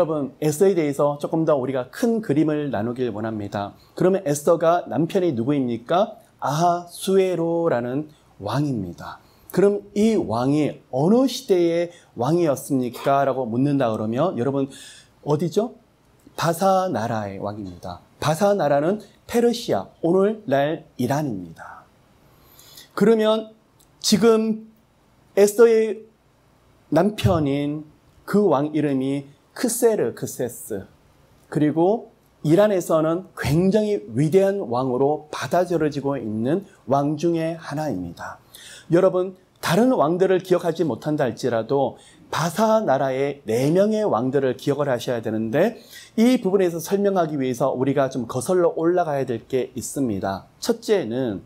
여러분, 에스더에 대해서 조금 더 우리가 큰 그림을 나누길 원합니다. 그러면 에스더가 남편이 누구입니까? 아하수에로라는 왕입니다. 그럼 이 왕이 어느 시대의 왕이었습니까? 라고 묻는다 그러면 여러분 어디죠? 바사 나라의 왕입니다. 바사 나라는 페르시아, 오늘날 이란입니다. 그러면 지금 에스더의 남편인 그 왕 이름이 크세스, 그리고 이란에서는 굉장히 위대한 왕으로 받아들여지고 있는 왕 중에 하나입니다. 여러분, 다른 왕들을 기억하지 못한다 할지라도 바사 나라의 4명의 왕들을 기억을 하셔야 되는데, 이 부분에서 설명하기 위해서 우리가 좀 거슬러 올라가야 될 게 있습니다. 첫째는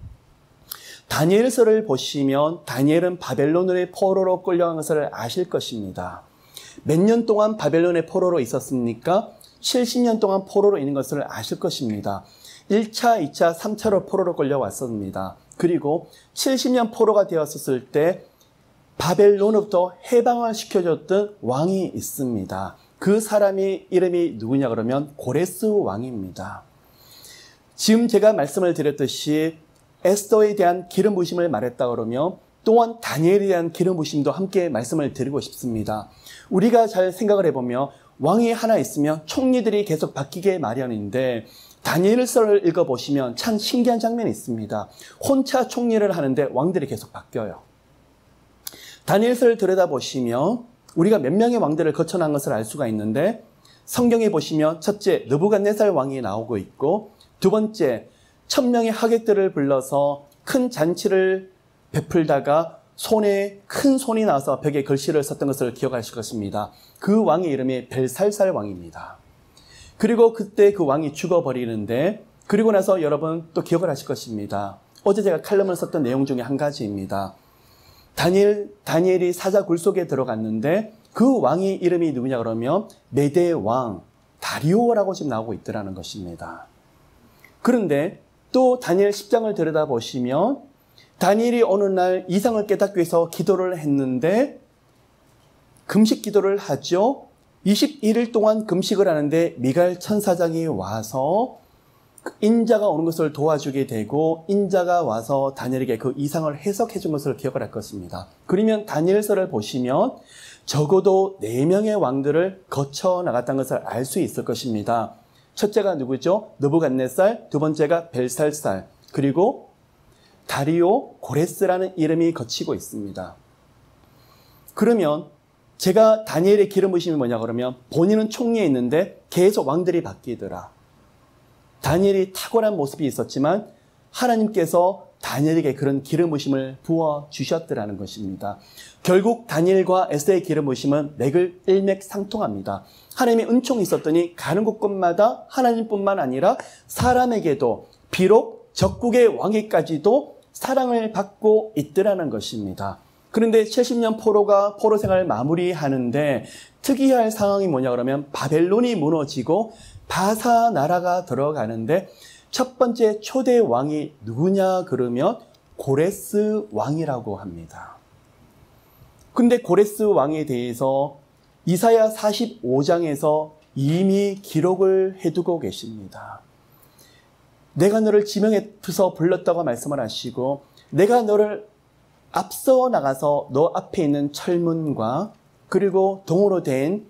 다니엘서를 보시면 다니엘은 바벨론의 포로로 끌려간 것을 아실 것입니다. 몇 년 동안 바벨론의 포로로 있었습니까? 70년 동안 포로로 있는 것을 아실 것입니다. 1차, 2차, 3차로 포로로 끌려왔습니다. 그리고 70년 포로가 되었을 때 바벨론으로부터 해방을 시켜줬던 왕이 있습니다. 그 사람이 이름이 누구냐 그러면 고레스 왕입니다. 지금 제가 말씀을 드렸듯이 에스더에 대한 기름 부으심을 말했다 그러면 또한 다니엘에 대한 기름 부으심도 함께 말씀을 드리고 싶습니다. 우리가 잘 생각을 해보면 왕이 하나 있으면 총리들이 계속 바뀌게 마련인데, 다니엘서를 읽어보시면 참 신기한 장면이 있습니다. 혼자 총리를 하는데 왕들이 계속 바뀌어요. 다니엘서를 들여다보시면 우리가 몇 명의 왕들을 거쳐난 것을 알 수가 있는데, 성경에 보시면 첫째 느부갓네살 왕이 나오고 있고, 두 번째 1000명의 하객들을 불러서 큰 잔치를 베풀다가 손에 큰 손이 나와서 벽에 글씨를 썼던 것을 기억하실 것입니다. 그 왕의 이름이 벨살살 왕입니다. 그리고 그때 그 왕이 죽어버리는데, 그리고 나서 여러분 또 기억을 하실 것입니다. 어제 제가 칼럼을 썼던 내용 중에 한 가지입니다. 다니엘이 사자 굴 속에 들어갔는데 그 왕의 이름이 누구냐 그러면 메대 왕 다리오라고 지금 나오고 있더라는 것입니다. 그런데 또 다니엘 10장을 들여다보시면 다니엘이 어느 날 이상을 깨닫기 위해서 기도를 했는데, 금식 기도를 하죠. 21일 동안 금식을 하는데 미가엘 천사장이 와서 인자가 오는 것을 도와주게 되고, 인자가 와서 다니엘에게 그 이상을 해석해 준 것을 기억을 할 것입니다. 그러면 다니엘서를 보시면 적어도 4명의 왕들을 거쳐 나갔다는 것을 알 수 있을 것입니다. 첫째가 누구죠? 느부갓네살, 두 번째가 벨살살, 그리고 다리오, 고레스라는 이름이 거치고 있습니다. 그러면 제가 다니엘의 기름 부으심이 뭐냐 그러면 본인은 총리에 있는데 계속 왕들이 바뀌더라. 다니엘이 탁월한 모습이 있었지만 하나님께서 다니엘에게 그런 기름 부으심을 부어주셨더라는 것입니다. 결국 다니엘과 에스더의 기름 부으심은 맥을 일맥상통합니다. 하나님의 은총이 있었더니 가는 곳곳마다 하나님뿐만 아니라 사람에게도 비록 적국의 왕에까지도 사랑을 받고 있더라는 것입니다. 그런데 70년 포로 생활을 마무리하는데 특이할 상황이 뭐냐 그러면 바벨론이 무너지고 바사 나라가 들어가는데 첫 번째 초대 왕이 누구냐 그러면 고레스 왕이라고 합니다. 근데 고레스 왕에 대해서 이사야 45장에서 이미 기록을 해두고 계십니다. 내가 너를 지명해서 불렀다고 말씀을 하시고, 내가 너를 앞서 나가서 너 앞에 있는 철문과 그리고 동으로 된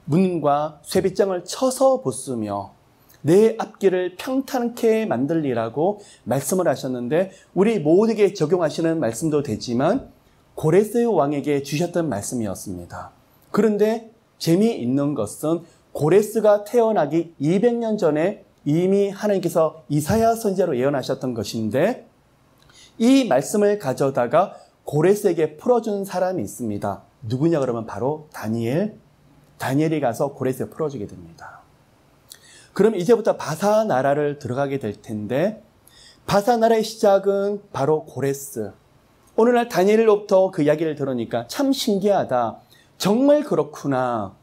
문과 쇠빗장을 쳐서 부수며 내 앞길을 평탄케 만들리라고 말씀을 하셨는데, 우리 모두에게 적용하시는 말씀도 되지만 고레스 왕에게 주셨던 말씀이었습니다. 그런데 재미있는 것은 고레스가 태어나기 200년 전에 이미 하나님께서 이사야 선지자로 예언하셨던 것인데, 이 말씀을 가져다가 고레스에게 풀어준 사람이 있습니다. 누구냐 그러면 바로 다니엘이 가서 고레스에 풀어주게 됩니다. 그럼 이제부터 바사 나라를 들어가게 될 텐데, 바사 나라의 시작은 바로 고레스. 오늘날 다니엘로부터 그 이야기를 들으니까 참 신기하다. 정말 그렇구나.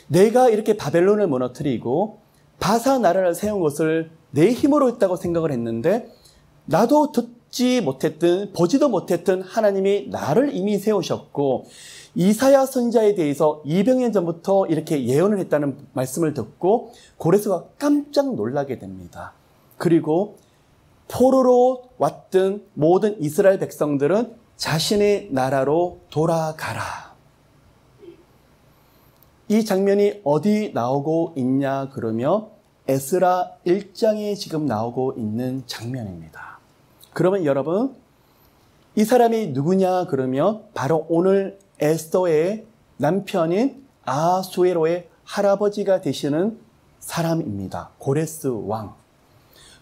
내가 이렇게 바벨론을 무너뜨리고 바사 나라를 세운 것을 내 힘으로 했다고 생각을 했는데, 나도 듣지 못했던, 보지도 못했던 하나님이 나를 이미 세우셨고, 이사야 선지자에 대해서 200년 전부터 이렇게 예언을 했다는 말씀을 듣고 고레스가 깜짝 놀라게 됩니다. 그리고 포로로 왔던 모든 이스라엘 백성들은 자신의 나라로 돌아가라. 이 장면이 어디 나오고 있냐 그러면 에스라 1장에 지금 나오고 있는 장면입니다. 그러면 여러분, 이 사람이 누구냐 그러면 바로 오늘 에스더의 남편인 아하수에로의 할아버지가 되시는 사람입니다. 고레스 왕.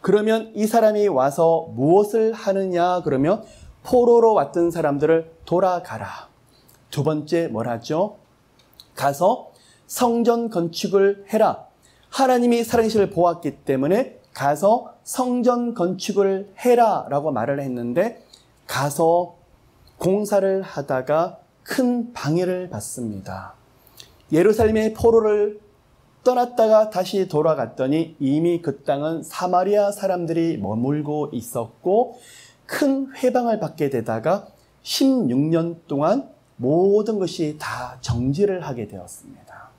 그러면 이 사람이 와서 무엇을 하느냐 그러면 포로로 왔던 사람들을 돌아가라. 두 번째 뭘 하죠? 가서 성전 건축을 해라. 하나님이 살아계심을 보았기 때문에 가서 성전 건축을 해라 라고 말을 했는데 가서 공사를 하다가 큰 방해를 받습니다. 예루살렘의 포로를 떠났다가 다시 돌아갔더니 이미 그 땅은 사마리아 사람들이 머물고 있었고 큰 회방을 받게 되다가 16년 동안 모든 것이 다 정지를 하게 되었습니다.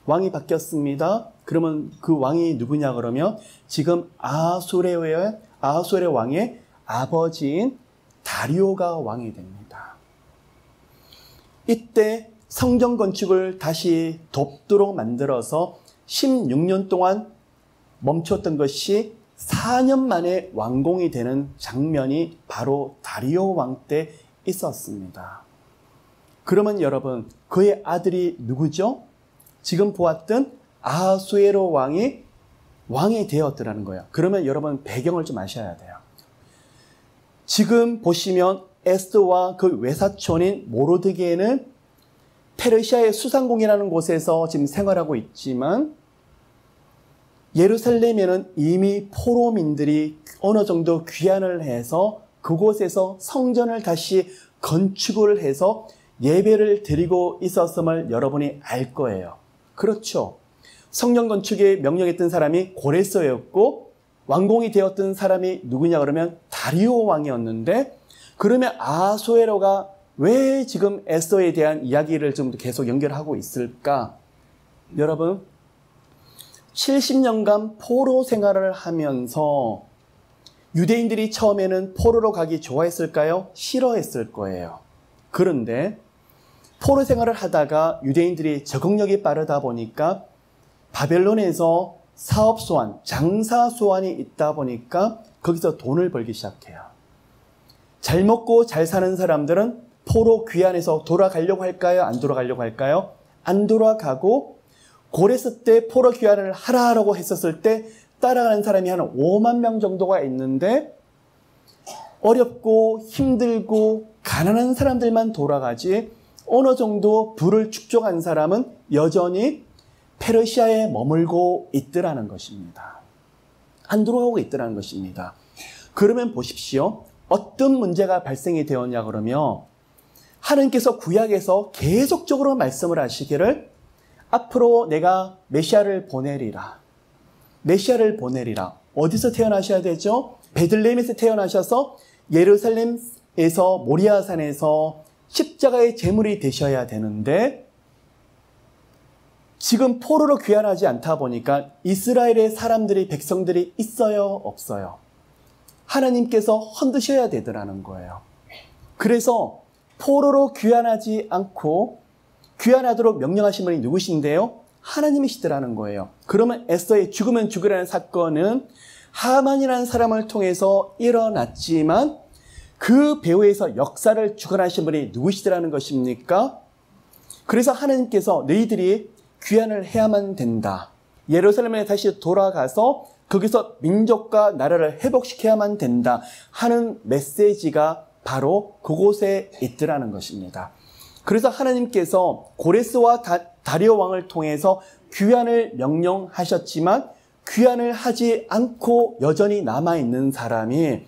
왕이 바뀌었습니다. 그러면 그 왕이 누구냐 그러면 지금 아하수에로 왕의 아버지인 다리오가 왕이 됩니다. 이때 성전 건축을 다시 돕도록 만들어서 16년 동안 멈췄던 것이 4년 만에 완공이 되는 장면이 바로 다리오 왕 때 있었습니다. 그러면 여러분, 그의 아들이 누구죠? 지금 보았던 아하수에로 왕이 되었더라는 거예요. 그러면 여러분 배경을 좀 아셔야 돼요. 지금 보시면 에스더와 그 외사촌인 모르드게는 페르시아의 수상궁이라는 곳에서 지금 생활하고 있지만 예루살렘에는 이미 포로민들이 어느 정도 귀환을 해서 그곳에서 성전을 다시 건축을 해서 예배를 드리고 있었음을 여러분이 알 거예요. 그렇죠. 성전 건축에 명령했던 사람이 고레스였고 완공이 되었던 사람이 누구냐 그러면 다리오 왕이었는데 그러면 아하수에로가 왜 지금 에스더에 대한 이야기를 좀 계속 연결하고 있을까? 여러분, 70년간 포로 생활을 하면서 유대인들이 처음에는 포로로 가기 좋아했을까요? 싫어했을 거예요. 그런데 포로 생활을 하다가 유대인들이 적응력이 빠르다 보니까 바벨론에서 사업 소환, 장사 소환이 있다 보니까 거기서 돈을 벌기 시작해요. 잘 먹고 잘 사는 사람들은 포로 귀환해서 돌아가려고 할까요? 안 돌아가려고 할까요? 안 돌아가고 고레스 때 포로 귀환을 하라고 했었을 때 따라가는 사람이 한 5만 명 정도가 있는데 어렵고 힘들고 가난한 사람들만 돌아가지 어느 정도 부를 축적한 사람은 여전히 페르시아에 머물고 있더라는 것입니다. 안 돌아오고 있더라는 것입니다. 그러면 보십시오. 어떤 문제가 발생이 되었냐 그러면 하나님께서 구약에서 계속적으로 말씀을 하시기를 앞으로 내가 메시아를 보내리라. 메시아를 보내리라. 어디서 태어나셔야 되죠? 베들레헴에서 태어나셔서 예루살렘에서 모리아산에서 십자가의 제물이 되셔야 되는데 지금 포로로 귀환하지 않다 보니까 이스라엘의 사람들이 백성들이 있어요? 없어요? 하나님께서 흔드셔야 되더라는 거예요. 그래서 포로로 귀환하지 않고 귀환하도록 명령하신 분이 누구신데요? 하나님이시더라는 거예요. 그러면 에스더의 죽으면 죽으라는 사건은 하만이라는 사람을 통해서 일어났지만 그 배후에서 역사를 주관하신 분이 누구시더라는 것입니까? 그래서 하나님께서 너희들이 귀환을 해야만 된다. 예루살렘에 다시 돌아가서 거기서 민족과 나라를 회복시켜야만 된다 하는 메시지가 바로 그곳에 있더라는 것입니다. 그래서 하나님께서 고레스와 다리오 왕을 통해서 귀환을 명령하셨지만 귀환을 하지 않고 여전히 남아있는 사람이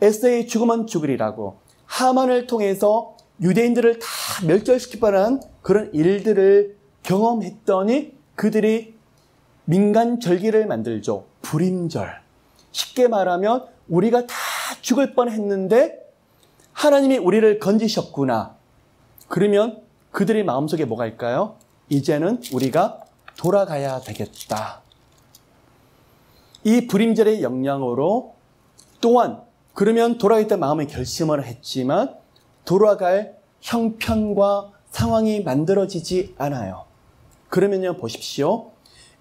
에스더의 죽으면 죽으리라고 하만을 통해서 유대인들을 다 멸절시킬 뻔한 그런 일들을 경험했더니 그들이 민간 절기를 만들죠. 불임절. 쉽게 말하면 우리가 다 죽을 뻔했는데 하나님이 우리를 건지셨구나. 그러면 그들의 마음속에 뭐가 있을까요? 이제는 우리가 돌아가야 되겠다. 이 불임절의 영향으로 또한 그러면 돌아가겠다는 마음의 결심을 했지만 돌아갈 형편과 상황이 만들어지지 않아요. 그러면요 보십시오.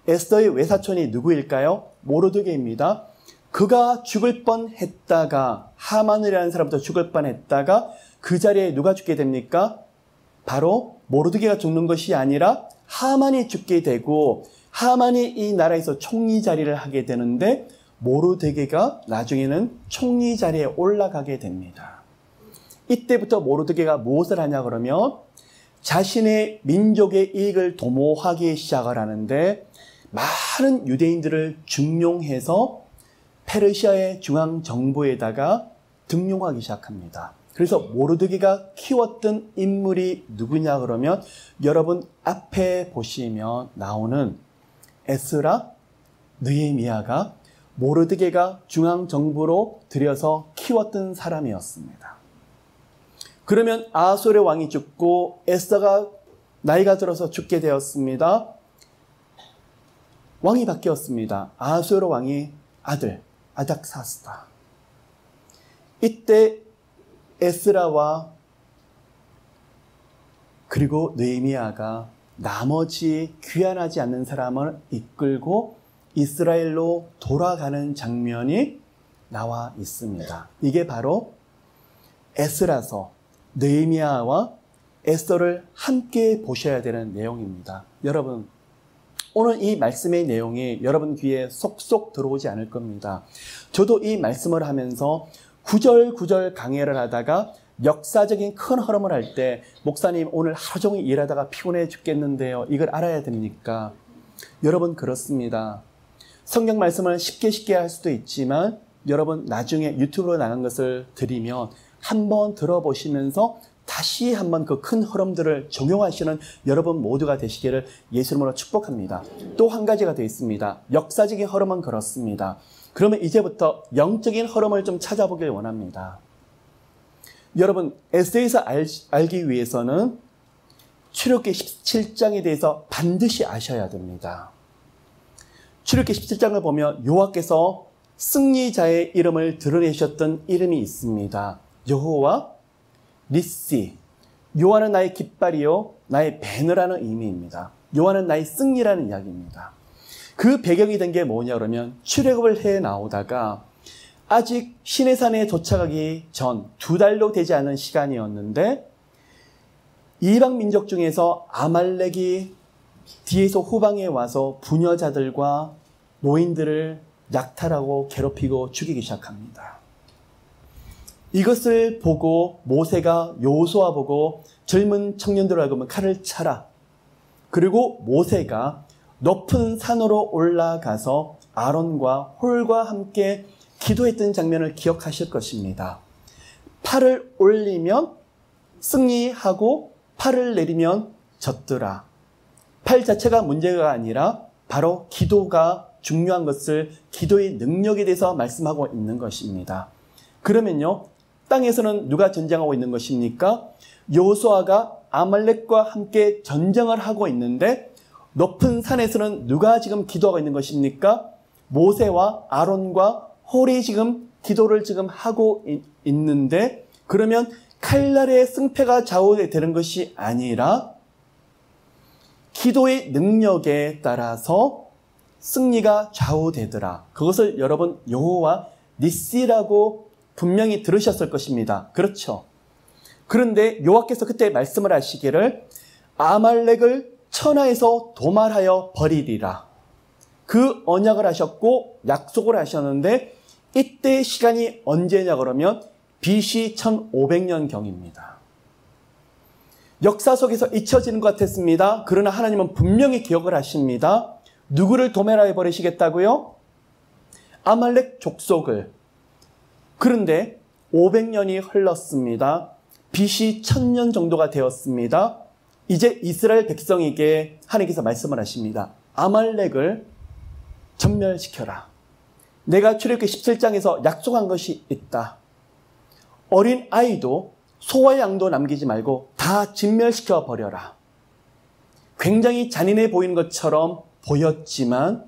에스더의 외사촌이 누구일까요? 모르드게입니다. 그가 죽을 뻔했다가 하만이라는 사람도 죽을 뻔했다가 그 자리에 누가 죽게 됩니까? 바로 모르드게가 죽는 것이 아니라 하만이 죽게 되고 하만이 이 나라에서 총리 자리를 하게 되는데 모르드게가 나중에는 총리 자리에 올라가게 됩니다. 이때부터 모르드게가 무엇을 하냐 그러면 자신의 민족의 이익을 도모하기 시작을 하는데 많은 유대인들을 중용해서 페르시아의 중앙정부에다가 등용하기 시작합니다. 그래서 모르드게가 키웠던 인물이 누구냐 그러면 여러분 앞에 보시면 나오는 에스라, 느헤미야가 모르드게가 중앙정부로 들여서 키웠던 사람이었습니다. 그러면 아하수에르 왕이 죽고 에스더가 나이가 들어서 죽게 되었습니다. 왕이 바뀌었습니다. 아하수에르 왕이 아들 아닥사스다. 이때 에스라와 그리고 느헤미야가 나머지 귀환하지 않는 사람을 이끌고 이스라엘로 돌아가는 장면이 나와 있습니다. 이게 바로 에스라서 느헤미야와 에스더를 함께 보셔야 되는 내용입니다. 여러분 오늘 이 말씀의 내용이 여러분 귀에 속속 들어오지 않을 겁니다. 저도 이 말씀을 하면서 구절구절 강해를 하다가 역사적인 큰 흐름을 할 때 목사님 오늘 하루 종일 일하다가 피곤해 죽겠는데요. 이걸 알아야 됩니까? 여러분 그렇습니다. 성경 말씀을 쉽게 할 수도 있지만 여러분 나중에 유튜브로 나간 것을 드리면 한번 들어보시면서 다시 한번 그 큰 흐름들을 적용하시는 여러분 모두가 되시기를 예수 이름으로 축복합니다. 또 한 가지가 더 있습니다. 역사적인 흐름은 그렇습니다. 그러면 이제부터 영적인 흐름을 좀 찾아보길 원합니다. 여러분 에스더에서 알기 위해서는 출애굽기 17장에 대해서 반드시 아셔야 됩니다. 출애굽기 17장을 보면 여호와께서 승리자의 이름을 드러내셨던 이름이 있습니다. 여호와 니시. 요한은 나의 깃발이요 나의 배너라는 의미입니다. 요한은 나의 승리라는 이야기입니다. 그 배경이 된 게 뭐냐 그러면 출애굽을 해 나오다가 아직 시내산에 도착하기 전 2달도 되지 않은 시간이었는데 이방 민족 중에서 아말렉이 뒤에서 후방에 와서 부녀자들과 노인들을 약탈하고 괴롭히고 죽이기 시작합니다. 이것을 보고 모세가 여호수아 보고 젊은 청년들을 보면 칼을 차라. 그리고 모세가 높은 산으로 올라가서 아론과 홀과 함께 기도했던 장면을 기억하실 것입니다. 팔을 올리면 승리하고 팔을 내리면 졌더라. 팔 자체가 문제가 아니라 바로 기도가 중요한 것을 기도의 능력에 대해서 말씀하고 있는 것입니다. 그러면요. 땅에서는 누가 전쟁하고 있는 것입니까? 여호수아가 아말렉과 함께 전쟁을 하고 있는데 높은 산에서는 누가 지금 기도하고 있는 것입니까? 모세와 아론과 홀이 지금 기도를 지금 하고 있는데 그러면 칼날의 승패가 좌우되는 것이 아니라 기도의 능력에 따라서 승리가 좌우되더라. 그것을 여러분 여호와 니시라고 분명히 들으셨을 것입니다. 그렇죠? 그런데 여호와께서 그때 말씀을 하시기를 아말렉을 천하에서 도말하여 버리리라. 그 언약을 하셨고 약속을 하셨는데 이때 시간이 언제냐 그러면 BC 1500년경입니다. 역사 속에서 잊혀지는 것 같았습니다. 그러나 하나님은 분명히 기억을 하십니다. 누구를 도멸하여 버리시겠다고요? 아말렉 족속을. 그런데 500년이 흘렀습니다. BC 1000년 정도가 되었습니다. 이제 이스라엘 백성에게 하나님께서 말씀을 하십니다. 아말렉을 전멸시켜라. 내가 출애굽기 17장에서 약속한 것이 있다. 어린 아이도 소와 양도 남기지 말고 다 진멸시켜 버려라. 굉장히 잔인해 보이는 것처럼 보였지만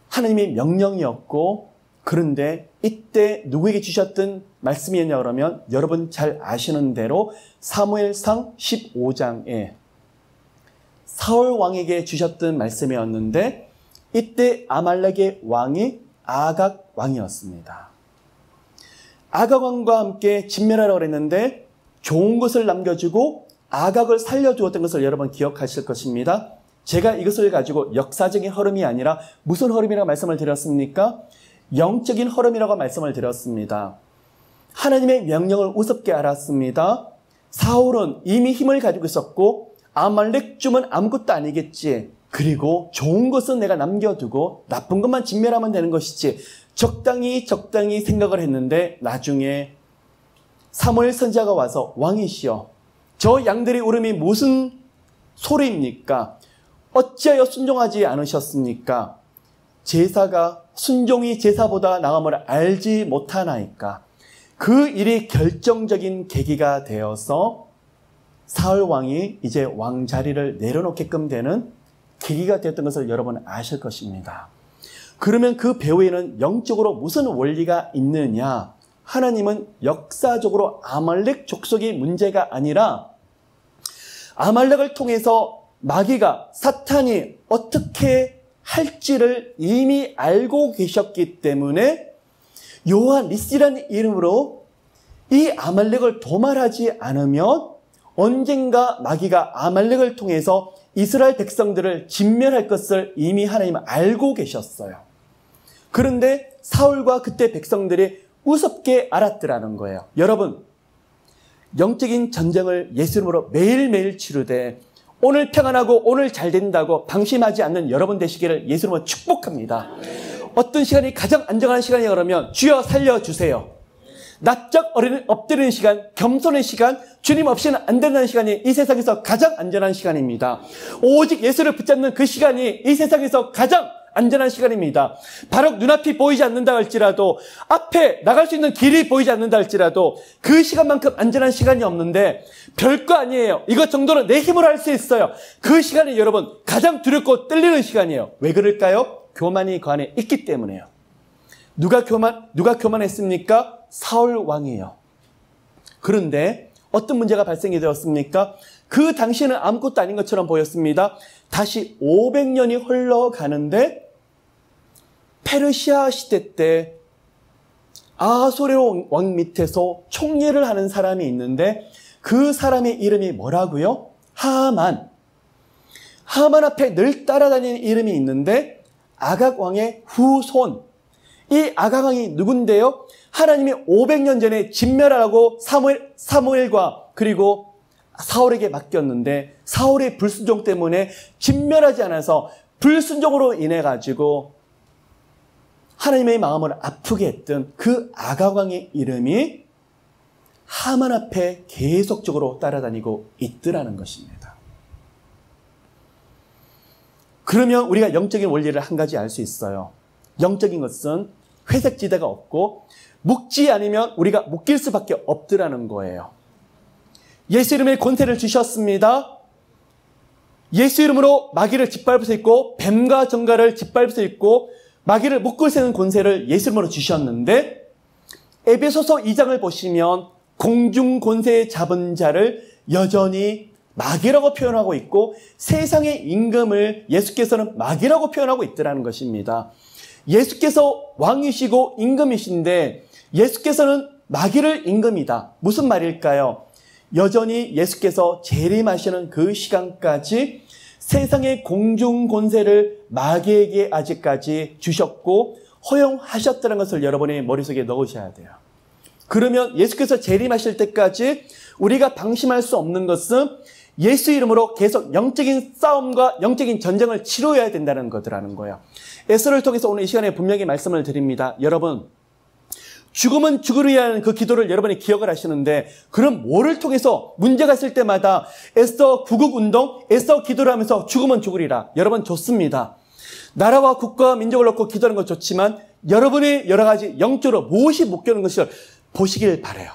하나님의 명령이었고, 그런데 이때 누구에게 주셨던 말씀이었냐 그러면 여러분 잘 아시는 대로 사무엘상 15장에 사울 왕에게 주셨던 말씀이었는데, 이때 아말렉의 왕이 아각 왕이었습니다. 아각 왕과 함께 진멸하라고 그랬는데 좋은 것을 남겨주고 아각을 살려주었던 것을 여러분 기억하실 것입니다. 제가 이것을 가지고 역사적인 흐름이 아니라 무슨 흐름이라고 말씀을 드렸습니까? 영적인 흐름이라고 말씀을 드렸습니다. 하나님의 명령을 우습게 알았습니다. 사울은 이미 힘을 가지고 있었고 아말렉 쯤은 아무것도 아니겠지. 그리고 좋은 것은 내가 남겨두고 나쁜 것만 진멸하면 되는 것이지. 적당히 생각을 했는데 나중에 사무엘 선지자가 와서 왕이시여, 저 양들의 울음이 무슨 소리입니까? 어찌하여 순종하지 않으셨습니까? 제사가 순종이 제사보다 나음을 알지 못하나이까? 그 일이 결정적인 계기가 되어서 사울 왕이 이제 왕자리를 내려놓게끔 되는 계기가 되었던 것을 여러분 아실 것입니다. 그러면 그 배후에는 영적으로 무슨 원리가 있느냐? 하나님은 역사적으로 아말렉 족속의 문제가 아니라 아말렉을 통해서 마귀가, 사탄이 어떻게 할지를 이미 알고 계셨기 때문에 요한 리시라는 이름으로 이 아말렉을 도말하지 않으면 언젠가 마귀가 아말렉을 통해서 이스라엘 백성들을 진멸할 것을 이미 하나님은 알고 계셨어요. 그런데 사울과 그때 백성들이 우습게 알았더라는 거예요. 여러분, 영적인 전쟁을 예수 이름으로 매일매일 치르되 오늘 평안하고 오늘 잘 된다고 방심하지 않는 여러분 되시기를 예수 이름으로 축복합니다. 어떤 시간이 가장 안정한 시간이냐 그러면 주여 살려주세요. 납작 엎드리는 시간, 겸손의 시간, 주님 없이는 안 된다는 시간이 이 세상에서 가장 안전한 시간입니다. 오직 예수를 붙잡는 그 시간이 이 세상에서 가장 안전한 시간입니다. 바로 눈앞이 보이지 않는다 할지라도, 앞에 나갈 수 있는 길이 보이지 않는다 할지라도 그 시간만큼 안전한 시간이 없는데 별거 아니에요. 이것 정도는 내 힘으로 할 수 있어요. 그 시간이 여러분 가장 두렵고 떨리는 시간이에요. 왜 그럴까요? 교만이 그 안에 있기 때문에요. 누가 교만했습니까? 사울 왕이에요. 그런데 어떤 문제가 발생이 되었습니까? 그 당시에는 아무것도 아닌 것처럼 보였습니다. 다시 500년이 흘러가는데 페르시아 시대 때 아하수에로 왕 밑에서 총리를 하는 사람이 있는데 그 사람의 이름이 뭐라고요? 하만. 하만 앞에 늘 따라다니는 이름이 있는데 아각 왕의 후손. 이 아각 왕이 누군데요? 하나님이 500년 전에 진멸하라고 사무엘과 그리고 사울에게 맡겼는데 사울의 불순종 때문에 진멸하지 않아서 불순종으로 인해 가지고 하나님의 마음을 아프게 했던 그 아각 왕의 이름이 하만 앞에 계속적으로 따라다니고 있더라는 것입니다. 그러면 우리가 영적인 원리를 한 가지 알 수 있어요. 영적인 것은 회색 지대가 없고 묶지 않으면 우리가 묶일 수밖에 없더라는 거예요. 예수 이름의 권세를 주셨습니다. 예수 이름으로 마귀를 짓밟을 수 있고 뱀과 정갈을 짓밟을 수 있고 마귀를 묶을 수 있는 권세를 예수 이름으로 주셨는데 에베소서 2장을 보시면 공중 권세에 잡은 자를 여전히 마귀라고 표현하고 있고 세상의 임금을 예수께서는 마귀라고 표현하고 있더라는 것입니다. 예수께서 왕이시고 임금이신데 예수께서는 마귀를 임금이다. 무슨 말일까요? 여전히 예수께서 재림하시는 그 시간까지 세상의 공중 권세를 마귀에게 아직까지 주셨고 허용하셨다는 것을 여러분의 머릿속에 넣으셔야 돼요. 그러면 예수께서 재림하실 때까지 우리가 방심할 수 없는 것은 예수 이름으로 계속 영적인 싸움과 영적인 전쟁을 치러야 된다는 것이라는 거예요. 에스더를 통해서 오늘 이 시간에 분명히 말씀을 드립니다. 여러분, 죽음은 죽으려 하는 그 기도를 여러분이 기억을 하시는데 그럼 뭐를 통해서 문제가 있을 때마다 에스더 구국운동, 에스더 기도를 하면서 죽으면 죽으리라. 여러분 좋습니다. 나라와 국가와 민족을 놓고 기도하는 건 좋지만 여러분의 여러 가지 영적으로 무엇이 묶여있는 것을 보시길 바라요.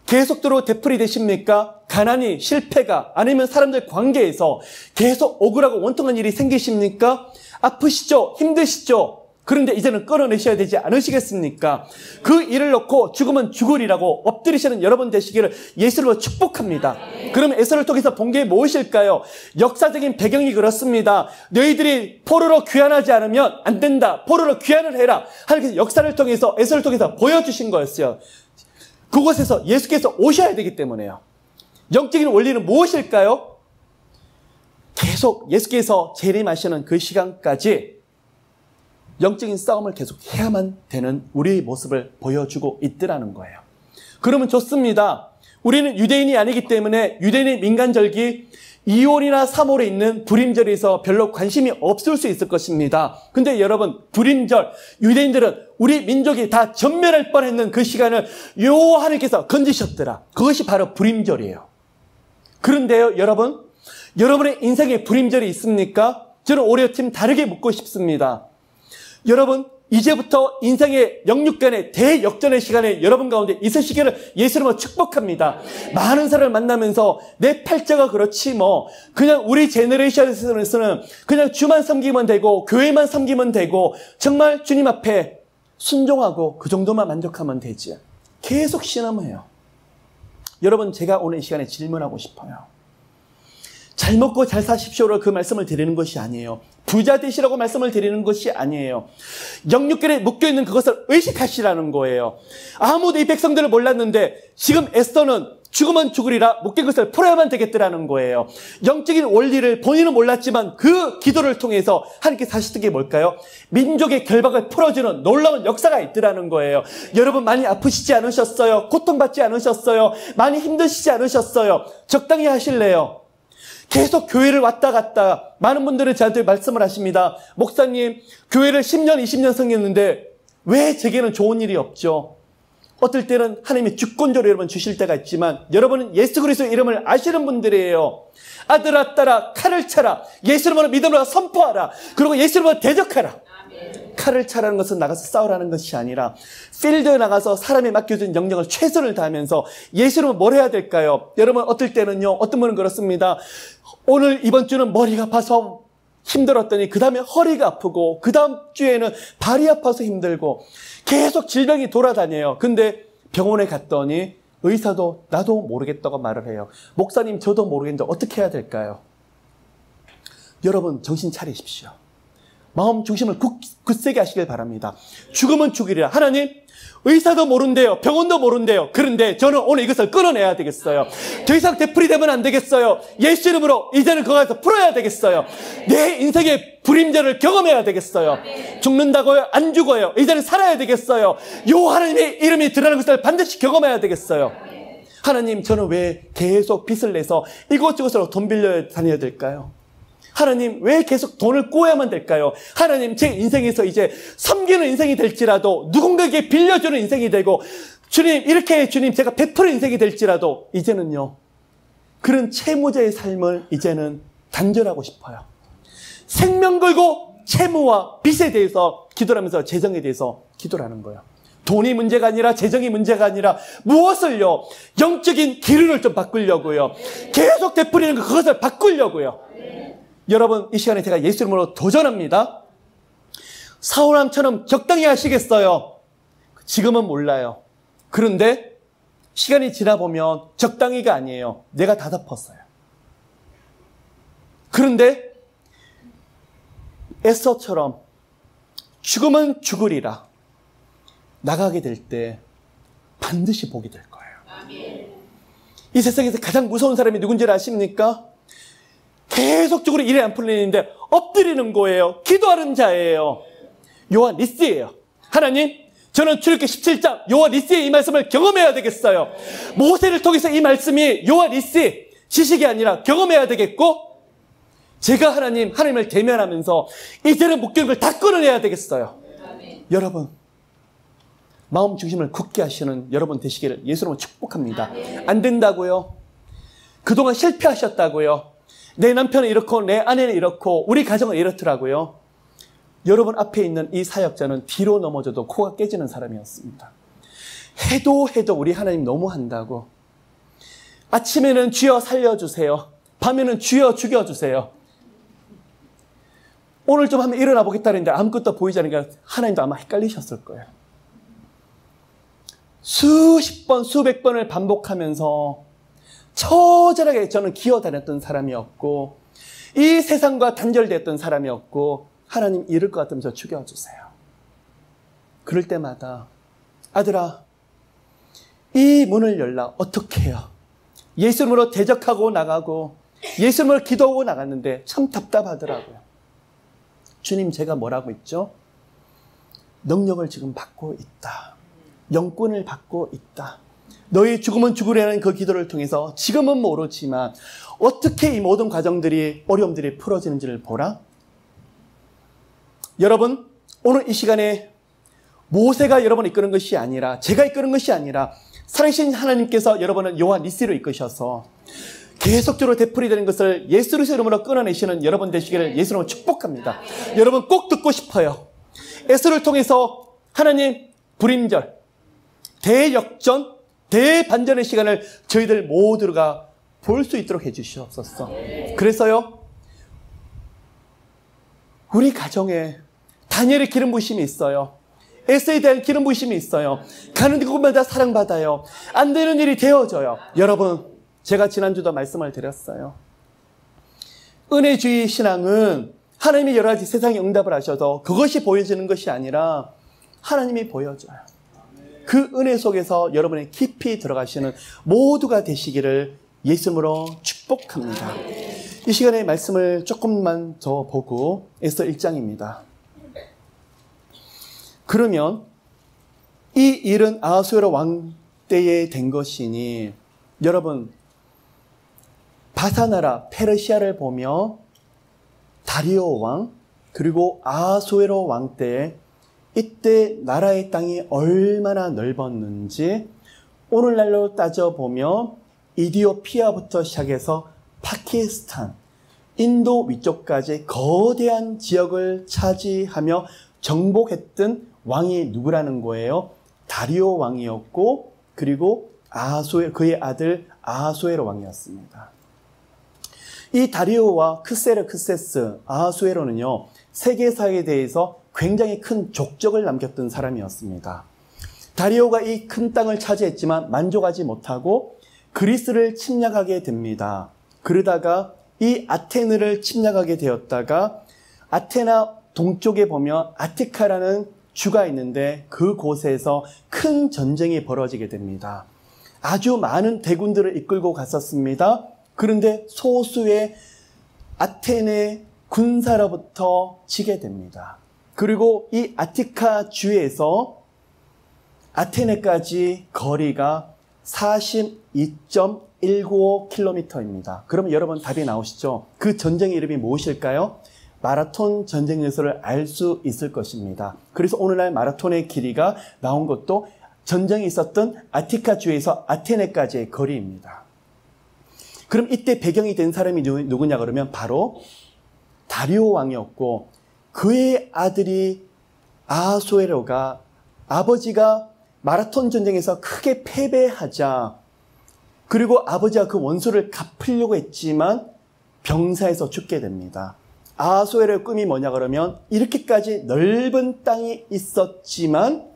계속적으로 되풀이 되십니까? 가난이, 실패가, 아니면 사람들 관계에서 계속 억울하고 원통한 일이 생기십니까? 아프시죠? 힘드시죠? 그런데 이제는 끌어내셔야 되지 않으시겠습니까? 그 일을 놓고 죽으면 죽으리라고 엎드리시는 여러분 되시기를 예수로 축복합니다. 그럼 에서를 통해서 본 게 무엇일까요? 역사적인 배경이 그렇습니다. 너희들이 포로로 귀환하지 않으면 안 된다. 포로로 귀환을 해라. 하나님께서 역사를 통해서 에서를 통해서 보여주신 거였어요. 그곳에서 예수께서 오셔야 되기 때문에요. 영적인 원리는 무엇일까요? 계속 예수께서 재림하시는 그 시간까지 영적인 싸움을 계속 해야만 되는 우리의 모습을 보여주고 있더라는 거예요. 그러면 좋습니다. 우리는 유대인이 아니기 때문에 유대인의 민간절기 2월이나 3월에 있는 불임절에서 별로 관심이 없을 수 있을 것입니다. 근데 여러분, 불임절, 유대인들은 우리 민족이 다 전멸할 뻔했는 그 시간을 하나님께서 건지셨더라. 그것이 바로 불임절이에요. 그런데요, 여러분, 여러분의 인생에 불임절이 있습니까? 저는 올해 좀 다르게 묻고 싶습니다. 여러분, 이제부터 인생의 영육간의 대역전의 시간에 여러분 가운데 있으시기를 예수님으로 축복합니다. 많은 사람을 만나면서 내 팔자가 그렇지 뭐 그냥 우리 제너레이션에서는 그냥 주만 섬기면 되고 교회만 섬기면 되고 정말 주님 앞에 순종하고 그 정도만 만족하면 되지. 계속 신음해요. 여러분, 제가 오늘 이 시간에 질문하고 싶어요. 잘 먹고 잘 사십시오로 그 말씀을 드리는 것이 아니에요. 부자 되시라고 말씀을 드리는 것이 아니에요. 영육간에 묶여있는 그것을 의식하시라는 거예요. 아무도 이 백성들을 몰랐는데 지금 에스더는 죽으면 죽으리라 묶인 것을 풀어야만 되겠더라는 거예요. 영적인 원리를 본인은 몰랐지만 그 기도를 통해서 하나님께서 하셨던 게 뭘까요? 민족의 결박을 풀어주는 놀라운 역사가 있더라는 거예요. 여러분, 많이 아프시지 않으셨어요? 고통받지 않으셨어요? 많이 힘드시지 않으셨어요? 적당히 하실래요? 계속 교회를 왔다 갔다 많은 분들은 저한테 말씀을 하십니다. 목사님, 교회를 10년, 20년 섬겼는데 왜 제게는 좋은 일이 없죠? 어떨 때는 하나님이 주권적으로 여러분 주실 때가 있지만 여러분은 예수 그리스도의 이름을 아시는 분들이에요. 아들아, 딸아, 칼을 차라. 예수 이름으로 믿음으로 선포하라. 그리고 예수 이름으로 대적하라. 칼을 차라는 것은 나가서 싸우라는 것이 아니라 필드에 나가서 사람이 맡겨준 영역을 최선을 다하면서 예수로 뭘 해야 될까요? 여러분, 어떨 때는요, 어떤 분은 그렇습니다. 오늘 이번 주는 머리가 아파서 힘들었더니 그 다음에 허리가 아프고 그 다음 주에는 발이 아파서 힘들고 계속 질병이 돌아다녀요. 근데 병원에 갔더니 의사도 나도 모르겠다고 말을 해요. 목사님, 저도 모르겠는데 어떻게 해야 될까요? 여러분, 정신 차리십시오. 마음 중심을 굳세게 하시길 바랍니다. 죽으면 죽이리라. 하나님, 의사도 모른대요. 병원도 모른대요. 그런데 저는 오늘 이것을 끊어내야 되겠어요. 더 이상 되풀이되면 안 되겠어요. 예수 이름으로 이제는 거기서 풀어야 되겠어요. 내 인생의 불임절을 경험해야 되겠어요. 죽는다고요? 안 죽어요. 이제는 살아야 되겠어요. 요 하나님의 이름이 드러나는 것을 반드시 경험해야 되겠어요. 하나님, 저는 왜 계속 빚을 내서 이곳저곳으로 돈 빌려 다녀야 될까요? 하나님, 왜 계속 돈을 꼬야만 될까요? 하나님, 제 인생에서 이제 섬기는 인생이 될지라도 누군가에게 빌려주는 인생이 되고 주님, 이렇게 주님 제가 베푸는 인생이 될지라도 이제는요, 그런 채무자의 삶을 이제는 단절하고 싶어요. 생명 걸고 채무와 빚에 대해서 기도를 하면서 재정에 대해서 기도를 하는 거예요. 돈이 문제가 아니라 재정이 문제가 아니라 무엇을요? 영적인 기름을 좀 바꾸려고요. 계속 되풀이는 그것을 바꾸려고요. 여러분, 이 시간에 제가 예수 이름으로 도전합니다. 사울왕처럼 적당히 하시겠어요? 지금은 몰라요. 그런데 시간이 지나보면 적당히가 아니에요. 내가 다 덮었어요. 그런데 에스더처럼 죽으면 죽으리라 나가게 될 때 반드시 복이 될 거예요. 이 세상에서 가장 무서운 사람이 누군지 아십니까? 계속적으로 일이 안 풀리는데 엎드리는 거예요. 기도하는 자예요. 요한 리스예요. 하나님, 저는 출애굽기 17장 요한 리스의 이 말씀을 경험해야 되겠어요. 모세를 통해서 이 말씀이 요한 리스 지식이 아니라 경험해야 되겠고, 제가 하나님을 대면하면서 이제는 묶인 걸 다 끊어내야 되겠어요. 여러분, 마음 중심을 굳게 하시는 여러분 되시기를 예수님으로 축복합니다. 안 된다고요? 그동안 실패하셨다고요? 내 남편은 이렇고 내 아내는 이렇고 우리 가정은 이렇더라고요. 여러분 앞에 있는 이 사역자는 뒤로 넘어져도 코가 깨지는 사람이었습니다. 해도 우리 하나님 너무 한다고. 아침에는 주여 살려주세요. 밤에는 주여 죽여주세요. 오늘 좀 한번 일어나 보겠다는데 아무것도 보이지 않으니까 하나님도 아마 헷갈리셨을 거예요. 수십 번, 수백 번을 반복하면서 처절하게 저는 기어다녔던 사람이었고 이 세상과 단절됐던 사람이었고 하나님 이럴 것 같으면 저 죽여주세요. 그럴 때마다 아들아 이 문을 열라. 어떻게 해요? 예수 이름으로 대적하고 나가고 예수 이름으로 기도하고 나갔는데 참 답답하더라고요. 주님 제가 뭐라고 했죠? 능력을 지금 받고 있다. 영권을 받고 있다. 너희 죽으면 죽으려는 그 기도를 통해서 지금은 모르지만 어떻게 이 모든 과정들이 어려움들이 풀어지는지를 보라. 여러분 오늘 이 시간에 모세가 여러분을 이끄는 것이 아니라 제가 이끄는 것이 아니라 살아계신 하나님께서 여러분을 여호와 니시로 이끄셔서 계속적으로 되풀이되는 것을 예수 그리스도 이름으로 끊어내시는 여러분 되시기를 예수 이름으로 축복합니다. 여러분 꼭 듣고 싶어요. 에스를 통해서 하나님 불임절, 대역전, 대반전의 시간을 저희들 모두가 볼 수 있도록 해주시옵소서. 그래서요 우리 가정에 다니엘의 기름 부으심이 있어요. 에스에 대한 기름 부으심이 있어요. 가는 곳마다 사랑받아요. 안 되는 일이 되어져요. 여러분 제가 지난주도 말씀을 드렸어요. 은혜주의 신앙은 하나님이 여러 가지 세상에 응답을 하셔도 그것이 보여지는 것이 아니라 하나님이 보여줘요. 그 은혜 속에서 여러분의 깊이 들어가시는 모두가 되시기를 예수님으로 축복합니다. 이 시간에 말씀을 조금만 더 보고 에스더 1장입니다. 그러면 이 일은 아하수에로 왕 때에 된 것이니 여러분 바사나라 페르시아를 보며 다리오 왕 그리고 아하수에로 왕 때에 이때 나라의 땅이 얼마나 넓었는지 오늘날로 따져보면 이디오피아부터 시작해서 파키스탄, 인도 위쪽까지 거대한 지역을 차지하며 정복했던 왕이 누구라는 거예요? 다리오 왕이었고 그리고 그의 아들 아하수에로 왕이었습니다. 이 다리오와 크세르크세스, 아하수에로는요 세계사에 대해서 굉장히 큰 족적을 남겼던 사람이었습니다. 다리오가 이 큰 땅을 차지했지만 만족하지 못하고 그리스를 침략하게 됩니다. 그러다가 이 아테네를 침략하게 되었다가 아테나 동쪽에 보면 아티카라는 주가 있는데 그곳에서 큰 전쟁이 벌어지게 됩니다. 아주 많은 대군들을 이끌고 갔었습니다. 그런데 소수의 아테네 군사로부터 지게 됩니다. 그리고 이 아티카 주에서 아테네까지 거리가 42.195km입니다. 그러면 여러분 답이 나오시죠? 그 전쟁의 이름이 무엇일까요? 마라톤 전쟁에서를 알 수 있을 것입니다. 그래서 오늘날 마라톤의 길이가 나온 것도 전쟁이 있었던 아티카 주에서 아테네까지의 거리입니다. 그럼 이때 배경이 된 사람이 누구냐 그러면 바로 다리오 왕이었고 그의 아들이 아하수에로가 아버지가 마라톤 전쟁에서 크게 패배하자 그리고 아버지가 그 원수를 갚으려고 했지만 병사에서 죽게 됩니다. 아하수에로의 꿈이 뭐냐 그러면 이렇게까지 넓은 땅이 있었지만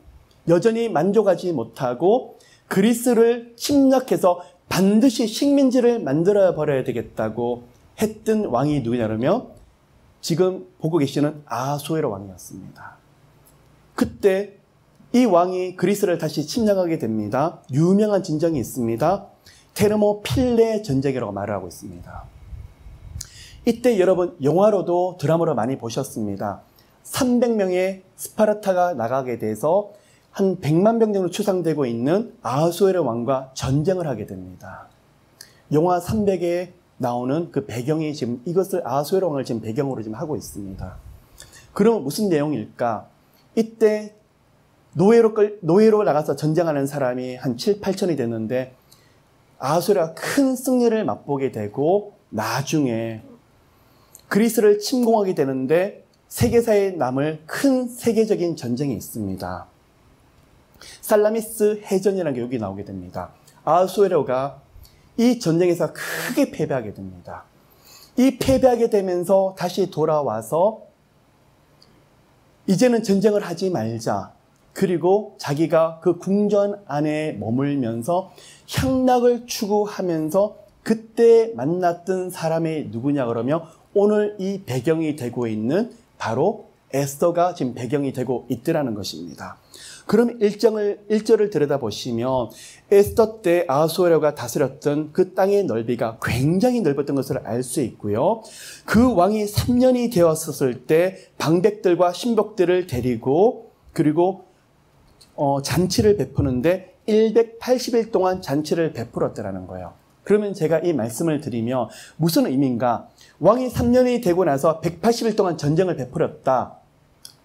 여전히 만족하지 못하고 그리스를 침략해서 반드시 식민지를 만들어 버려야 되겠다고 했던 왕이 누구냐 그러면 지금 보고 계시는 아하수에로 왕이었습니다. 그때 이 왕이 그리스를 다시 침략하게 됩니다. 유명한 전쟁이 있습니다. 테르모필레 전쟁이라고 말을 하고 있습니다. 이때 여러분 영화로도 드라마로 많이 보셨습니다. 300명의 스파르타가 나가게 돼서 한 100만 병 정도 추상되고 있는 아하수에로 왕과 전쟁을 하게 됩니다. 영화 300에 나오는 그 배경이 지금 이것을 아하수에로 왕을 지금 배경으로 지금 하고 있습니다. 그러면 무슨 내용일까? 이때 노예로 나가서 전쟁하는 사람이 한 7, 8천이 됐는데 아하수에로가 큰 승리를 맛보게 되고 나중에 그리스를 침공하게 되는데 세계사에 남을 큰 세계적인 전쟁이 있습니다. 살라미스 해전이라는 게 여기 나오게 됩니다. 아하수에로가 이 전쟁에서 크게 패배하게 됩니다. 이 패배하게 되면서 다시 돌아와서 이제는 전쟁을 하지 말자. 그리고 자기가 그 궁전 안에 머물면서 향락을 추구하면서 그때 만났던 사람이 누구냐 그러면 오늘 이 배경이 되고 있는 바로 에스더가 지금 배경이 되고 있더라는 것입니다. 그럼 1절을 들여다보시면 에스더 때 아하수에로가 다스렸던 그 땅의 넓이가 굉장히 넓었던 것을 알 수 있고요. 그 왕이 3년이 되었을 때 방백들과 신복들을 데리고 그리고 잔치를 베푸는데 180일 동안 잔치를 베풀었더라는 거예요. 그러면 제가 이 말씀을 드리면 무슨 의미인가? 왕이 3년이 되고 나서 180일 동안 전쟁을 베풀었다.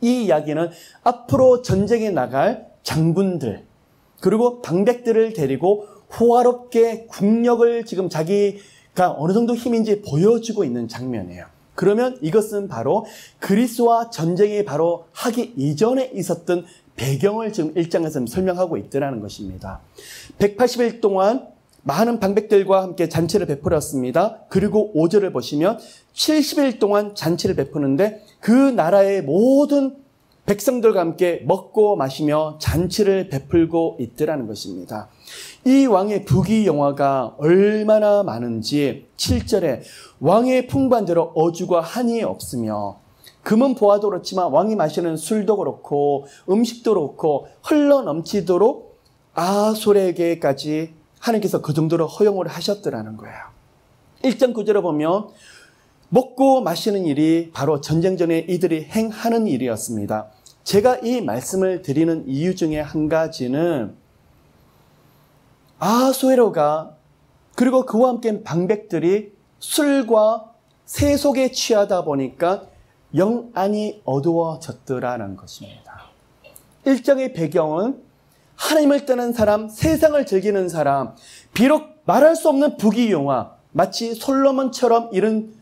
이 이야기는 앞으로 전쟁에 나갈 장군들 그리고 방백들을 데리고 호화롭게 국력을 지금 자기가 어느 정도 힘인지 보여주고 있는 장면이에요. 그러면 이것은 바로 그리스와 전쟁이 바로 하기 이전에 있었던 배경을 지금 1장에서 설명하고 있더라는 것입니다. 180일 동안 많은 방백들과 함께 잔치를 베풀었습니다. 그리고 5절을 보시면 70일 동안 잔치를 베푸는데 그 나라의 모든 백성들과 함께 먹고 마시며 잔치를 베풀고 있더라는 것입니다. 이 왕의 부귀영화가 얼마나 많은지 7절에 왕의 풍부한대로 어주가 한이 없으며 금은 보아도 그렇지만 왕이 마시는 술도 그렇고 음식도 그렇고 흘러넘치도록 아하수에로에게까지 하나님께서 그 정도로 허용을 하셨더라는 거예요. 1장 9절에 보면 먹고 마시는 일이 바로 전쟁 전에 이들이 행하는 일이었습니다. 제가 이 말씀을 드리는 이유 중에 한 가지는 아하수에로가 그리고 그와 함께 방백들이 술과 세속에 취하다 보니까 영안이 어두워졌더라는 것입니다. 1장의 배경은 하나님을 떠난 사람, 세상을 즐기는 사람, 비록 말할 수 없는 부귀영화, 마치 솔로몬처럼 이런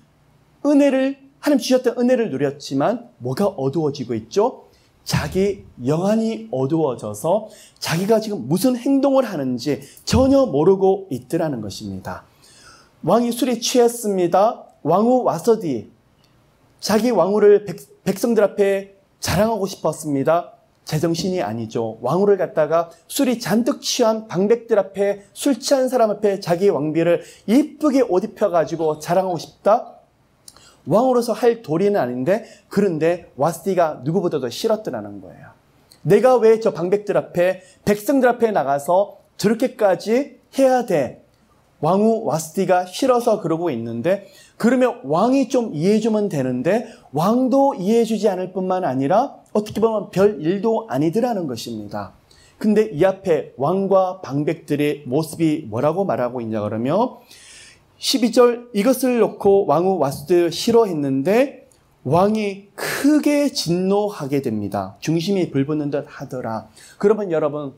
은혜를, 하나님 주셨던 은혜를 누렸지만 뭐가 어두워지고 있죠? 자기 영안이 어두워져서 자기가 지금 무슨 행동을 하는지 전혀 모르고 있더라는 것입니다. 왕이 술에 취했습니다. 왕후 와서디, 자기 왕후를 백성들 앞에 자랑하고 싶었습니다. 제정신이 아니죠. 왕후를 갖다가 술이 잔뜩 취한 방백들 앞에 술 취한 사람 앞에 자기 왕비를 이쁘게 옷 입혀가지고 자랑하고 싶다? 왕으로서 할 도리는 아닌데 그런데 와스디가 누구보다도 싫었더라는 거예요. 내가 왜 저 방백들 앞에 백성들 앞에 나가서 저렇게까지 해야 돼? 왕후 와스디가 싫어서 그러고 있는데 그러면 왕이 좀 이해해주면 되는데 왕도 이해해주지 않을 뿐만 아니라 어떻게 보면 별 일도 아니더라는 것입니다. 근데 이 앞에 왕과 방백들의 모습이 뭐라고 말하고 있냐 그러면 12절 이것을 놓고 왕후 와스디 싫어했는데 왕이 크게 진노하게 됩니다. 중심이 불붙는 듯 하더라. 그러면 여러분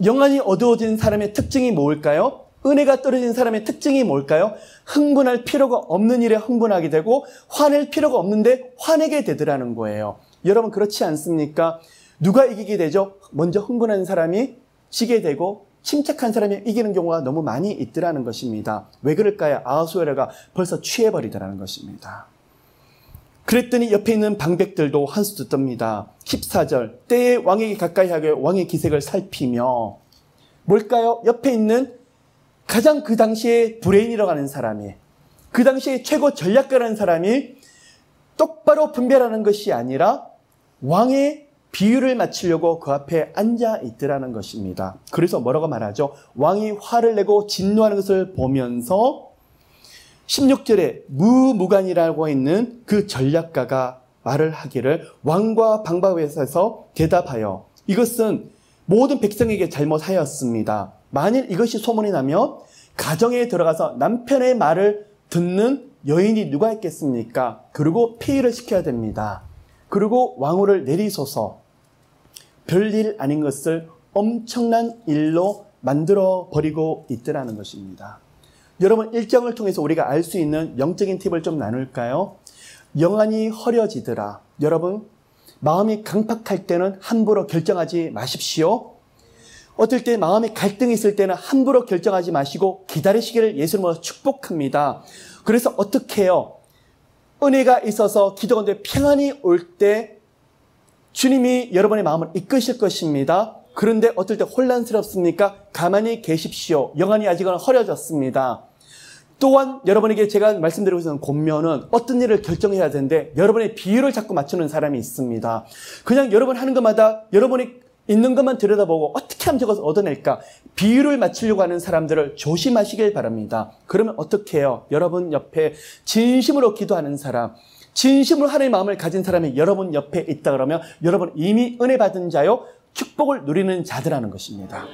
영안이 어두워진 사람의 특징이 뭘까요? 은혜가 떨어진 사람의 특징이 뭘까요? 흥분할 필요가 없는 일에 흥분하게 되고 화낼 필요가 없는데 화내게 되더라는 거예요. 여러분 그렇지 않습니까? 누가 이기게 되죠? 먼저 흥분하는 사람이 지게 되고 침착한 사람이 이기는 경우가 너무 많이 있더라는 것입니다. 왜 그럴까요? 아하수에로가 벌써 취해버리더라는 것입니다. 그랬더니 옆에 있는 방백들도 한수 뜹니다. 14절 때에 왕에게 가까이 하게 왕의 기색을 살피며 뭘까요? 옆에 있는 가장 그 당시에 브레인이라고 하는 사람이 그 당시에 최고 전략가라는 사람이 똑바로 분별하는 것이 아니라 왕의 비유를 맞추려고 그 앞에 앉아 있더라는 것입니다. 그래서 뭐라고 말하죠? 왕이 화를 내고 진노하는 것을 보면서 16절에 무무간이라고 있는 그 전략가가 말을 하기를 왕과 방바에서 대답하여 이것은 모든 백성에게 잘못하였습니다. 만일 이것이 소문이 나면 가정에 들어가서 남편의 말을 듣는 여인이 누가 있겠습니까? 그리고 폐위를 시켜야 됩니다. 그리고 왕후를 내리소서. 별일 아닌 것을 엄청난 일로 만들어 버리고 있더라는 것입니다. 여러분 1장을 통해서 우리가 알 수 있는 영적인 팁을 좀 나눌까요? 영안이 허려지더라. 여러분 마음이 강팍할 때는 함부로 결정하지 마십시오. 어떨 때 마음에 갈등이 있을 때는 함부로 결정하지 마시고 기다리시기를 예수님으로 축복합니다. 그래서 어떻게 해요? 은혜가 있어서 기도 가운데 평안이 올 때 주님이 여러분의 마음을 이끄실 것입니다. 그런데 어떨 때 혼란스럽습니까? 가만히 계십시오. 영안이 아직은 흐려졌습니다. 또한 여러분에게 제가 말씀드리고 있는 권면은 어떤 일을 결정해야 되는데 여러분의 비율을 자꾸 맞추는 사람이 있습니다. 그냥 여러분 하는 것마다 여러분이 있는 것만 들여다보고 어떻게 하면 저것을 얻어낼까? 비율을 맞추려고 하는 사람들을 조심하시길 바랍니다. 그러면 어떻게 해요? 여러분 옆에 진심으로 기도하는 사람, 진심으로 하나님의 마음을 가진 사람이 여러분 옆에 있다 그러면 여러분 이미 은혜 받은 자요, 축복을 누리는 자들하는 것입니다.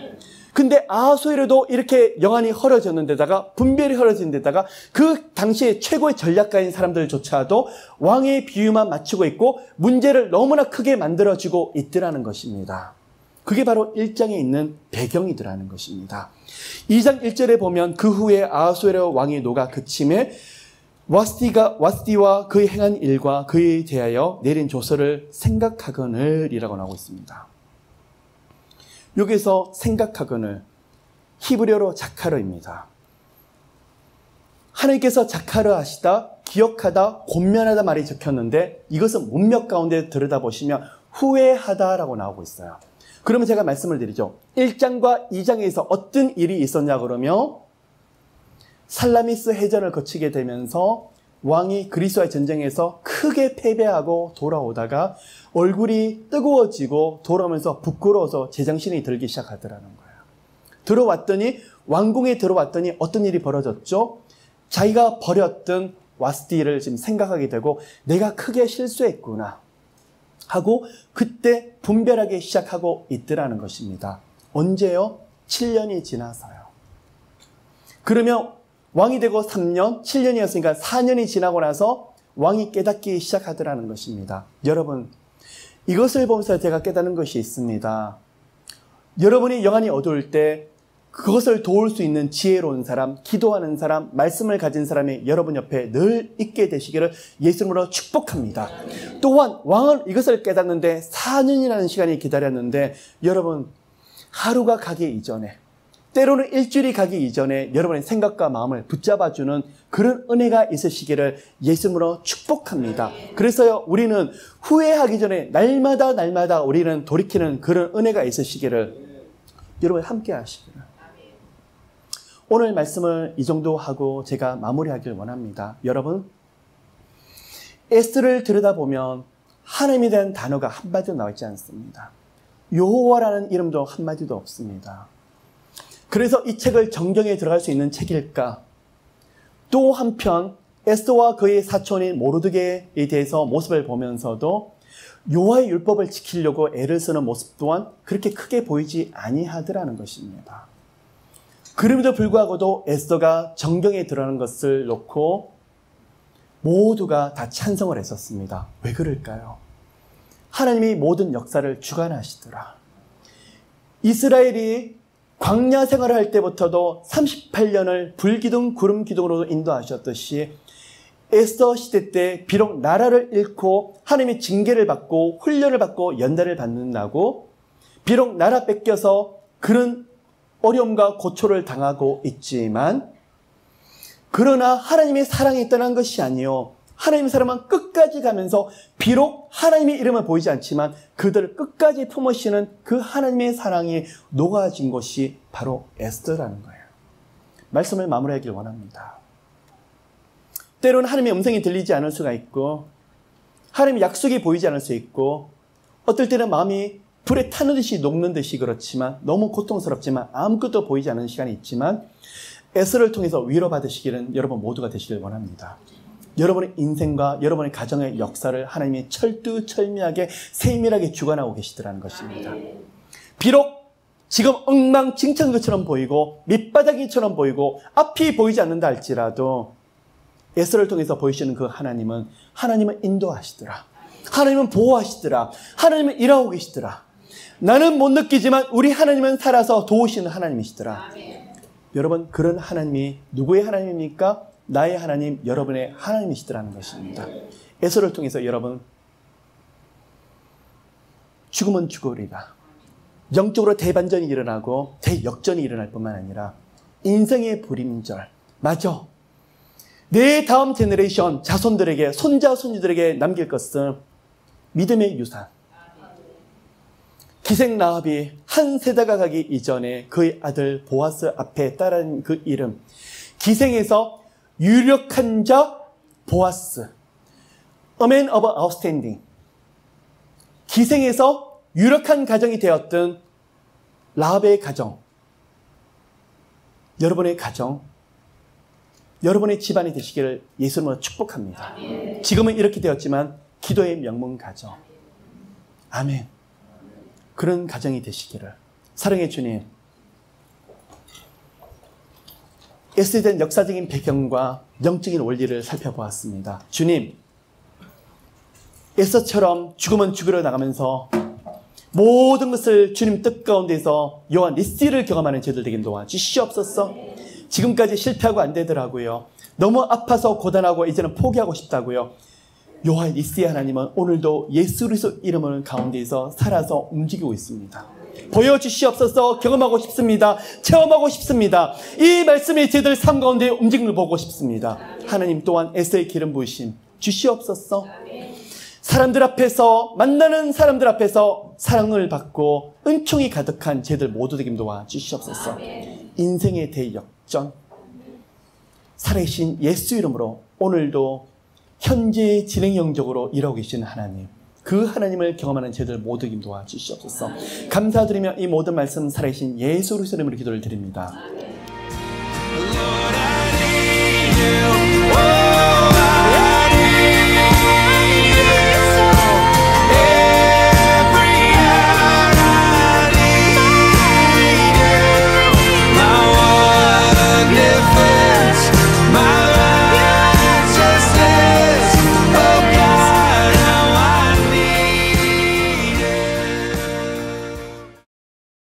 근데 아하수에로도 이렇게 영안이 흐려졌는 데다가 분별이 흐려진 데다가 그 당시에 최고의 전략가인 사람들조차도 왕의 비유만 맞추고 있고 문제를 너무나 크게 만들어주고 있더라는 것입니다. 그게 바로 1장에 있는 배경이더라는 것입니다. 2장 1절에 보면 그 후에 아하수에로 왕의 노가 그침에 와스디와 그의 행한 일과 그에 대하여 내린 조서를 생각하거늘 이라고 나오고 있습니다. 여기서 생각하거늘 히브리어로 자카르입니다. 하나님께서 자카르 하시다, 기억하다, 권면하다 말이 적혔는데 이것은 문맥 가운데 들여다보시면 후회하다라고 나오고 있어요. 그러면 제가 말씀을 드리죠. 1장과 2장에서 어떤 일이 있었냐 그러면 살라미스 해전을 거치게 되면서 왕이 그리스와의 전쟁에서 크게 패배하고 돌아오다가 얼굴이 뜨거워지고 돌아오면서 부끄러워서 제정신이 들기 시작하더라는 거예요. 들어왔더니 왕궁에 들어왔더니 어떤 일이 벌어졌죠? 자기가 버렸던 와스디를 지금 생각하게 되고 내가 크게 실수했구나 하고 그때 분별하기 시작하고 있더라는 것입니다. 언제요? 7년이 지나서요. 그러면 왕이 되고 3년, 7년이었으니까 4년이 지나고 나서 왕이 깨닫기 시작하더라는 것입니다. 여러분, 이것을 보면서 제가 깨닫는 것이 있습니다. 여러분이 영안이 어두울 때 그것을 도울 수 있는 지혜로운 사람, 기도하는 사람, 말씀을 가진 사람이 여러분 옆에 늘 있게 되시기를 예수님으로 축복합니다. 또한 왕은 이것을 깨닫는데 4년이라는 시간이 기다렸는데 여러분 하루가 가기 이전에 때로는 일주일이 가기 이전에 여러분의 생각과 마음을 붙잡아주는 그런 은혜가 있으시기를 예수님으로 축복합니다. 그래서요 우리는 후회하기 전에 날마다 우리는 돌이키는 그런 은혜가 있으시기를 여러분 함께 하시기를. 오늘 말씀을 이 정도 하고 제가 마무리하길 원합니다. 여러분, 에스더를 들여다보면 하나님에 대한 단어가 한마디도 나와 있지 않습니다. 여호와라는 이름도 한마디도 없습니다. 그래서 이 책을 정경에 들어갈 수 있는 책일까? 또 한편 에스더와 그의 사촌인 모르드게에 대해서 모습을 보면서도 여호와의 율법을 지키려고 애를 쓰는 모습 또한 그렇게 크게 보이지 아니하더라는 것입니다. 그럼에도 불구하고도 에스더가 정경에 들어가는 것을 놓고 모두가 다 찬성을 했었습니다. 왜 그럴까요? 하나님이 모든 역사를 주관하시더라. 이스라엘이 광야 생활을 할 때부터도 38년을 불기둥 구름기둥으로 인도하셨듯이 에스더 시대 때 비록 나라를 잃고 하나님의 징계를 받고 훈련을 받고 연단을 받는다고 비록 나라 뺏겨서 그런 어려움과 고초를 당하고 있지만 그러나 하나님의 사랑이 떠난 것이 아니요 하나님의 사랑은 끝까지 가면서 비록 하나님의 이름은 보이지 않지만 그들을 끝까지 품으시는 그 하나님의 사랑이 녹아진 것이 바로 에스더라는 거예요. 말씀을 마무리하길 원합니다. 때로는 하나님의 음성이 들리지 않을 수가 있고 하나님의 약속이 보이지 않을 수 있고 어떨 때는 마음이 불에 타는 듯이 녹는 듯이 그렇지만 너무 고통스럽지만 아무것도 보이지 않는 시간이 있지만 에스더를 통해서 위로받으시기는 여러분 모두가 되시길 원합니다. 여러분의 인생과 여러분의 가정의 역사를 하나님이 철두철미하게 세밀하게 주관하고 계시더라는 것입니다. 비록 지금 엉망진창인 것처럼 보이고 밑바닥이처럼 보이고 앞이 보이지 않는다 할지라도 에스더를 통해서 보이시는 그 하나님은 인도하시더라. 하나님은 보호하시더라. 하나님은 일하고 계시더라. 나는 못 느끼지만 우리 하나님은 살아서 도우시는 하나님이시더라. 여러분 그런 하나님이 누구의 하나님입니까? 나의 하나님, 여러분의 하나님이시더라는 것입니다. 에스더를 통해서 여러분 죽으면 죽으리라. 영적으로 대반전이 일어나고 대역전이 일어날 뿐만 아니라 인생의 불임절, 맞아. 내 다음 제너레이션 자손들에게, 손자 손주들에게 남길 것은 믿음의 유산. 기생 라합이 한 세대가 가기 이전에 그의 아들 보아스 앞에 따른 그 이름, 기생에서 유력한 자 보아스, A man of outstanding. 기생에서 유력한 가정이 되었던 라합의 가정, 여러분의 가정, 여러분의 집안이 되시기를 예수님으로 축복합니다. 지금은 이렇게 되었지만 기도의 명문 가정. 아멘. 그런 가정이 되시기를. 사랑의 주님, 에스더에 대한 역사적인 배경과 영적인 원리를 살펴보았습니다. 주님, 에스더처럼 죽으면 죽으러 나가면서 모든 것을 주님 뜻 가운데서 여호와 니시를 경험하는 저희들 되게 도와주시옵소서. 지금까지 실패하고 안 되더라고요. 너무 아파서 고단하고 이제는 포기하고 싶다고요. 여호와 니시 하나님은 오늘도 예수 그리스도 이름을 가운데서 살아서 움직이고 있습니다. 보여주시옵소서. 경험하고 싶습니다. 체험하고 싶습니다. 이 말씀이 저희들 삶 가운데 움직임을 보고 싶습니다. 하나님 또한 에스더의 기름 부으심 주시옵소서. 사람들 앞에서, 만나는 사람들 앞에서 사랑을 받고 은총이 가득한 저희들 모두 되게 도와주시옵소서. 인생의 대역전, 살아계신 예수 이름으로 오늘도 현재 진행형적으로 일하고 계신 하나님, 그 하나님을 경험하는 저희들 모두 되게 도와주시옵소서. 감사드리며 이 모든 말씀 살아계신 예수 그리스도 이름으로 기도를 드립니다.